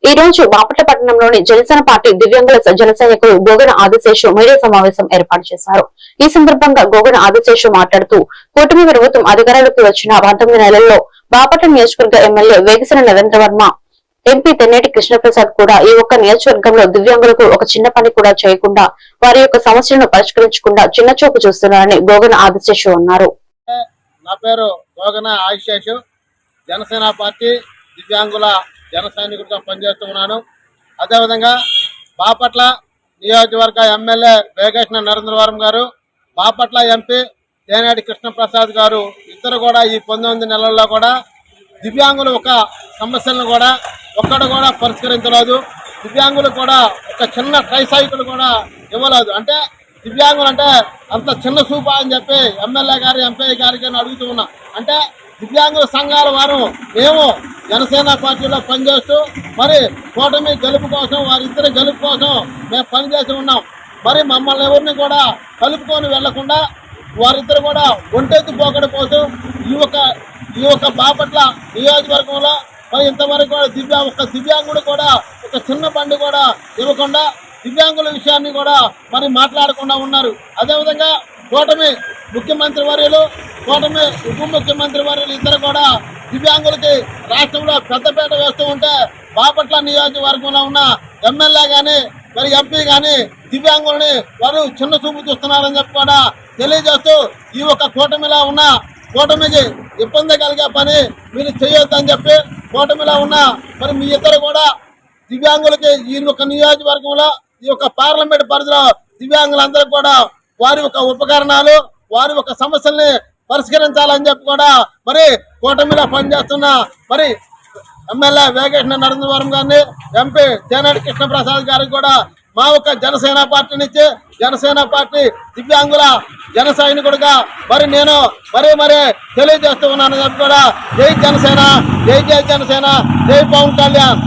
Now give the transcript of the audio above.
ఈ రోజు బాపట్ల పట్టణంలోని జనసేన పార్టీ దివ్యాంగుల జన సైనికులు గోగన ఆదిశేషు మీడియా సమావేశం ఏర్పాటు చేశారు. ఈ సందర్భంగా గోగన ఆదిశేషు మాట్లాడుతూ కూటమి ప్రభుత్వం అధికారంలోకి వచ్చిన 19 నెలల్లో బాపట్ల నియోజకవర్గ ఎమ్మెల్యే వేగసిన నరేంద్ర వర్మ, ఎంపీ తెన్నేటి కృష్ణప్రసాద్ కూడా ఈ ఒక్క నియోజకవర్గంలో దివ్యాంగులకు ఒక చిన్న పని కూడా చేయకుండా వారి యొక్క సమస్యలను పరిష్కరించకుండా చిన్న చూపు చూస్తున్నారని గోగన ఆదిశేషు అన్నారు. నా పేరు గోగన ఆదిశేషు, జనసేన పార్టీ దివ్యాంగుల జన సైనికుడిగా పనిచేస్తున్నాను. అదేవిధంగా బాపట్ల నియోజకవర్గ ఎమ్మెల్యే వేగేశ్న నరేంద్రవరం గారు, బాపట్ల ఎంపీ తేనేటి కృష్ణప్రసాద్ గారు ఇద్దరు కూడా ఈ 19 నెలల్లో కూడా దివ్యాంగుల ఒక సమస్యలను కూడా ఒక్కడు కూడా పరిష్కరించలేదు. దివ్యాంగులు కూడా ఒక చిన్న ట్రైసైకిల్ కూడా ఇవ్వలేదు. అంటే దివ్యాంగులు అంటే అంత చిన్న చూప అని చెప్పి ఎమ్మెల్యే గారు ఎంపీ గారికి అడుగుతూ ఉన్నా. అంటే దివ్యాంగుల సంఘాల వారు మేము జనసేన పార్టీలో పనిచేస్తూ మరి కూటమి గెలుపు కోసం, వారిద్దరి గెలుపు కోసం మేము పనిచేసి ఉన్నాం. మరి మమ్మల్ని ఎవరిని కూడా కలుపుకొని వెళ్లకుండా వారిద్దరు కూడా ఒంటెత్తు పోకడ కోసం ఈ యొక్క బాపట్ల నియోజకవర్గంలో మరి ఇంతవరకు కూడా దివ్యాంగుడు కూడా ఒక చిన్న బండి కూడా ఇవ్వకుండా దివ్యాంగుల విషయాన్ని కూడా మరి మాట్లాడకుండా ఉన్నారు. అదేవిధంగా కూటమి ముఖ్యమంత్రి వర్యులు, కూటమి ఉప ముఖ్యమంత్రి వర్యులు ఇద్దరు కూడా దివ్యాంగులకి రాష్ట్రంలో పెద్దపేట వేస్తూ ఉంటే బాపట్ల నియోజకవర్గంలో ఉన్న ఎమ్మెల్యే కానీ మరి ఎంపీ కానీ దివ్యాంగులని వారు చిన్న చూపు చూస్తున్నారని చెప్పి కూడా తెలియజేస్తూ ఈ ఒక కూటమిలో ఉన్న కూటమికి ఇబ్బంది కలిగే పని మీరు చేయొద్దని చెప్పి కూటమిలో ఉన్న మరి మీ ఇద్దరు కూడా దివ్యాంగులకి ఈ యొక్క నియోజకవర్గంలో ఈ యొక్క పార్లమెంట్ పరిధిలో దివ్యాంగులందరూ కూడా వారి యొక్క ఉపకరణాలు, వారి యొక్క సమస్యల్ని పరిష్కరించాలని చెప్పి కూడా మరి కూటమిలో పనిచేస్తున్న మరి ఎమ్మెల్యే వేగేశ్న నరేంద్రవరం గారిని, ఎంపీ తేనేటి కృష్ణప్రసాద్ గారికి కూడా మా యొక్క జనసేన పార్టీ నుంచి జనసేన పార్టీ దివ్యాంగుల జన సైనికుడిగా మరి నేను మరీ తెలియజేస్తూ ఉన్నాను చెప్పి కూడా జై జనసేన, జై జనసేన, జై పవన్ కళ్యాణ్.